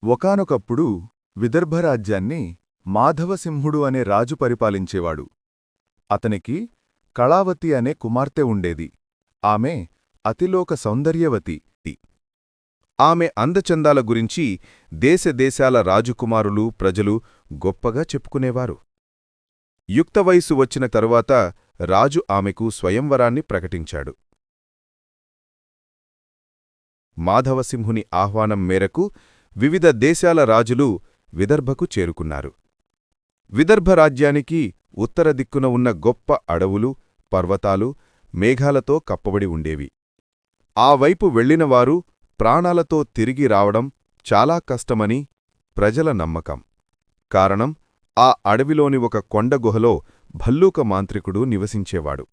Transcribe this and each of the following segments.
ఒకానొకప్పుడు విదర్భరాజ్యాన్ని మాధవసింహుడు అనే రాజు పరిపాలించేవాడు. అతనికి కళావతి అనే కుమార్తె ఉండేది. ఆమె అతిలోక సౌందర్యవతి. ఆమె అందచందాల గురించి దేశదేశాల రాజకుమారులు ప్రజలు గొప్పగా చెప్పుకునేవారు. యుక్తవయసు వచ్చిన తరువాత రాజు ఆమెకు స్వయంవరాన్ని ప్రకటించాడు. మాధవసింహుని ఆహ్వానం మేరకు వివిధ దేశాల రాజులు విదర్భకు చేరుకున్నారు. విదర్భరాజ్యానికి ఉత్తర దిక్కున ఉన్న గొప్ప అడవులు, పర్వతాలు, మేఘాలతో కప్పబడి ఉండేవి. ఆ వైపు వెళ్లినవారు ప్రాణాలతో తిరిగి రావడం చాలా కష్టమని ప్రజల నమ్మకం. కారణం, ఆ అడవిలోని ఒక కొండగుహలో భల్లూక మాంత్రికుడు నివసించేవాడు.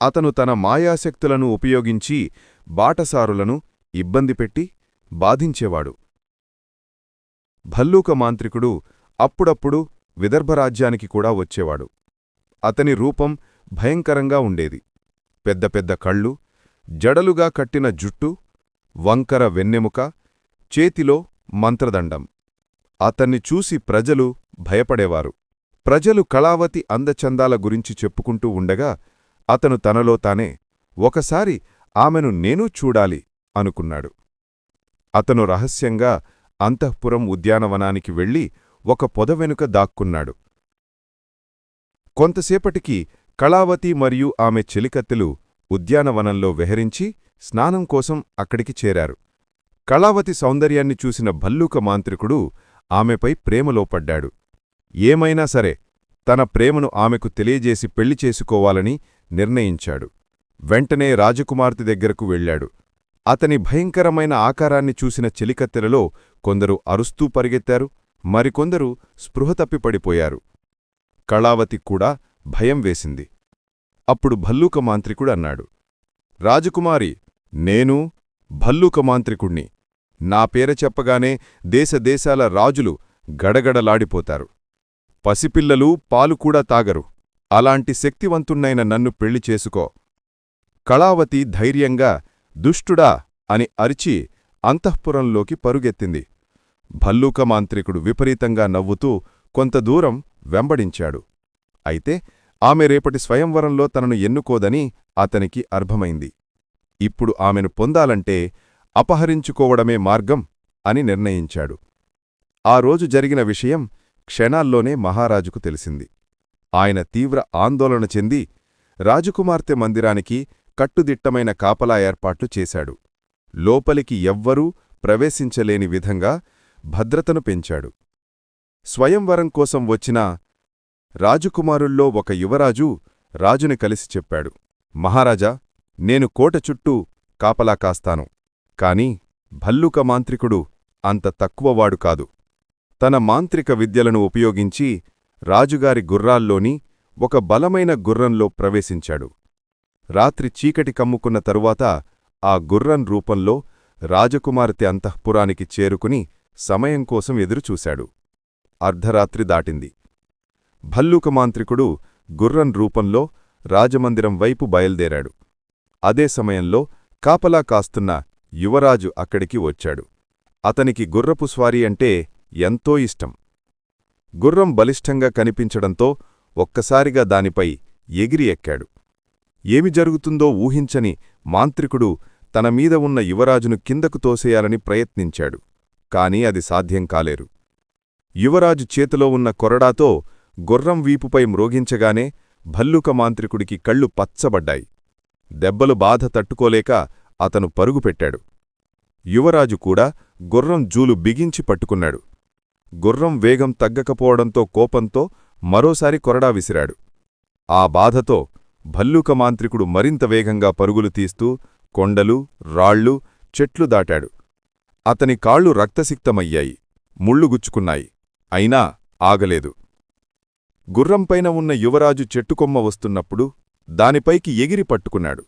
అతను తన మాయాశక్తులను ఉపయోగించి బాటసారులను ఇబ్బందిపెట్టి బాధించేవాడు. భల్లూక మాంత్రికుడు అప్పుడప్పుడు విదర్భరాజ్యానికి కూడా వచ్చేవాడు. అతని రూపం భయంకరంగా ఉండేది. పెద్ద పెద్ద కళ్ళు, జడలుగా కట్టిన జుట్టు, వంకర వెన్నెముక, చేతిలో మంత్రదండం. అతన్ని చూసి ప్రజలు భయపడేవారు. ప్రజలు కళావతి అందచందాల గురించి చెప్పుకుంటూ ఉండగా అతను తనలో తానే ఒకసారి ఆమెను నేనూ చూడాలి అనుకున్నాడు. అతను రహస్యంగా అంతఃపురం ఉద్యానవనానికి వెళ్లి ఒక పొదవెనుక దాక్కున్నాడు. కొంతసేపటికి కళావతి మరియు ఆమె చెలికత్తెలు ఉద్యానవనంలో విహరించి స్నానం కోసం అక్కడికి చేరారు. కళావతి సౌందర్యాన్ని చూసిన భల్లూక మాంత్రికుడు ఆమెపై ప్రేమలో పడ్డాడు. ఏమైనా సరే తన ప్రేమను ఆమెకు తెలియజేసి పెళ్లి చేసుకోవాలని నిర్ణయించాడు. వెంటనే రాజకుమార్తె దగ్గరకు వెళ్లాడు. అతని భయంకరమైన ఆకారాన్ని చూసిన చెలికత్తెలలో కొందరు అరుస్తూ పరిగెత్తారు, మరికొందరు స్పృహ తప్పిపడిపోయారు. కళావతి కూడా భయం వేసింది. అప్పుడు భల్లూక మాంత్రికుడు అన్నాడు, రాజకుమారి, నేను భల్లూక మాంత్రికుణ్ణి. నా పేర చెప్పగానే దేశదేశాల రాజులు గడగడలాడిపోతారు. పసిపిల్లలు పాలు కూడా తాగరు. అలాంటి శక్తివంతుణ్ణైన నన్ను పెళ్లి చేసుకో. కళావతి ధైర్యంగా దుష్టుడా అని అరిచి అంతఃపురంలోకి పరుగెత్తింది. భల్లూక మాంత్రికుడు విపరీతంగా నవ్వుతూ కొంత దూరం వెంబడించాడు. అయితే ఆమె రేపటి స్వయంవరంలో తనను ఎన్నుకోదని అతనికి అర్థమైంది. ఇప్పుడు ఆమెను పొందాలంటే అపహరించుకోవడమే మార్గం అని నిర్ణయించాడు. ఆ రోజు జరిగిన విషయం క్షణాల్లోనే మహారాజుకు తెలిసింది. ఆయన తీవ్ర ఆందోళన చెంది రాజకుమార్తె మందిరానికి కట్టుదిట్టమైన కాపలా ఏర్పాట్లు చేశాడు. లోపలికి ఎవ్వరూ ప్రవేశించలేని విధంగా భద్రతను పెంచాడు. స్వయంవరం కోసం వచ్చిన రాజకుమారుల్లో ఒక యువరాజు రాజుని కలిసి చెప్పాడు, మహారాజా, నేను కోట చుట్టూ కాపలా కాస్తాను. కాని భల్లూక మాంత్రికుడు అంత తక్కువవాడు కాదు. తన మాంత్రిక విద్యలను ఉపయోగించి రాజుగారి గుర్రాల్లోని ఒక బలమైన గుర్రంలో ప్రవేశించాడు. రాత్రి చీకటి కమ్ముకున్న తరువాత ఆ గుర్రం రూపంలో రాజకుమార్తె అంతఃపురానికి చేరుకుని సమయం కోసం ఎదురుచూశాడు. అర్ధరాత్రి దాటింది. భల్లూక మాంత్రికుడు గుర్రం రూపంలో రాజమందిరం వైపు బయల్దేరాడు. అదే సమయంలో కాపలా కాస్తున్న యువరాజు అక్కడికి వచ్చాడు. అతనికి గుర్రపు స్వారీ అంటే ఎంతో ఇష్టం. గుర్రం బలిష్టంగా కనిపించడంతో ఒక్కసారిగా దానిపై ఎగిరి ఎక్కాడు. ఏమి జరుగుతుందో ఊహించని మాంత్రికుడు తనమీద ఉన్న యువరాజును కిందకు తోసేయాలని ప్రయత్నించాడు. కాని అది సాధ్యం కాలేరు. యువరాజు చేతిలో ఉన్న కొరడాతో గుర్రం వీపుపై మ్రోగించగానే భల్లూక మాంత్రికుడికి కళ్ళు పచ్చబడ్డాయి. దెబ్బలు బాధ తట్టుకోలేక అతను పరుగుపెట్టాడు. యువరాజు కూడా గుర్రం జూలు బిగించి పట్టుకున్నాడు. గుర్రం వేగం తగ్గకపోవడంతో కోపంతో మరోసారి కొరడా విసిరాడు. ఆ బాధతో భల్లూక మాంత్రికుడు మరింత వేగంగా పరుగులు తీస్తూ కొండలు, రాళ్ళు, చెట్లు దాటాడు. అతని కాళ్ళు రక్తసిక్తమయ్యాయి, ముళ్ళుగుచ్చుకున్నాయి. అయినా ఆగలేదు. గుర్రంపైన ఉన్న యువరాజు చెట్టుకొమ్మ వస్తున్నప్పుడు దానిపైకి ఎగిరి పట్టుకున్నాడు.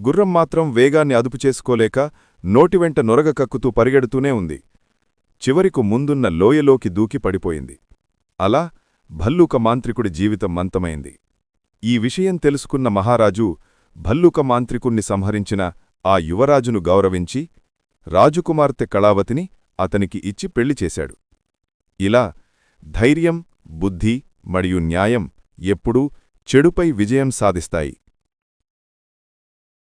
గుర్రం మాత్రం వేగాన్ని అదుపుచేసుకోలేక నోటివెంట నొరగ కక్కుతూ పరిగెడుతూనే ఉంది. చివరికి ముందున్న లోయలోకి దూకి పడిపోయింది. అలా భల్లూక మాంత్రికుడి జీవితం అంతమైంది. ఈ విషయం తెలుసుకున్న మహారాజు భల్లూక మాంత్రికుణ్ణి సంహరించిన ఆ యువరాజును గౌరవించి రాజకుమార్తె కళావతిని అతనికి ఇచ్చి పెళ్లి చేశాడు. ఇలా ధైర్యం, బుద్ధి మరియు న్యాయం ఎప్పుడూ చెడుపై విజయం సాధిస్తాయి.